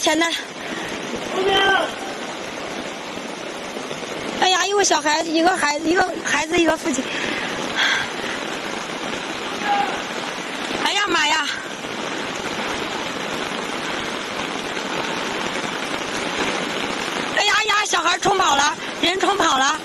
天哪！哎呀，有个小孩子，一个孩子，一个父亲。哎呀妈呀！哎呀呀，小孩冲跑了，人冲跑了。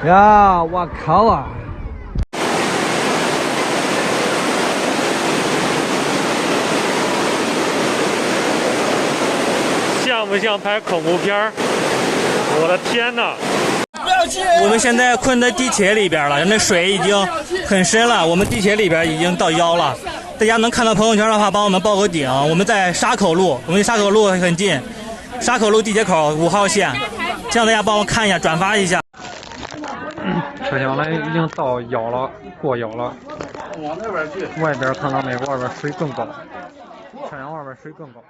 呀，我靠啊！像不像拍恐怖片儿？我的天哪！我们现在困在地铁里边了，那水已经很深了，我们地铁里边已经到腰了。大家能看到朋友圈的话，帮我们报个顶。我们在沙口路，我们离沙口路很近，沙口路地铁口5号线，希望大家帮我看一下，转发一下。车厢呢已经到腰了，过腰了。往那边去。外边看到没？外边水更高，车厢外边水更高。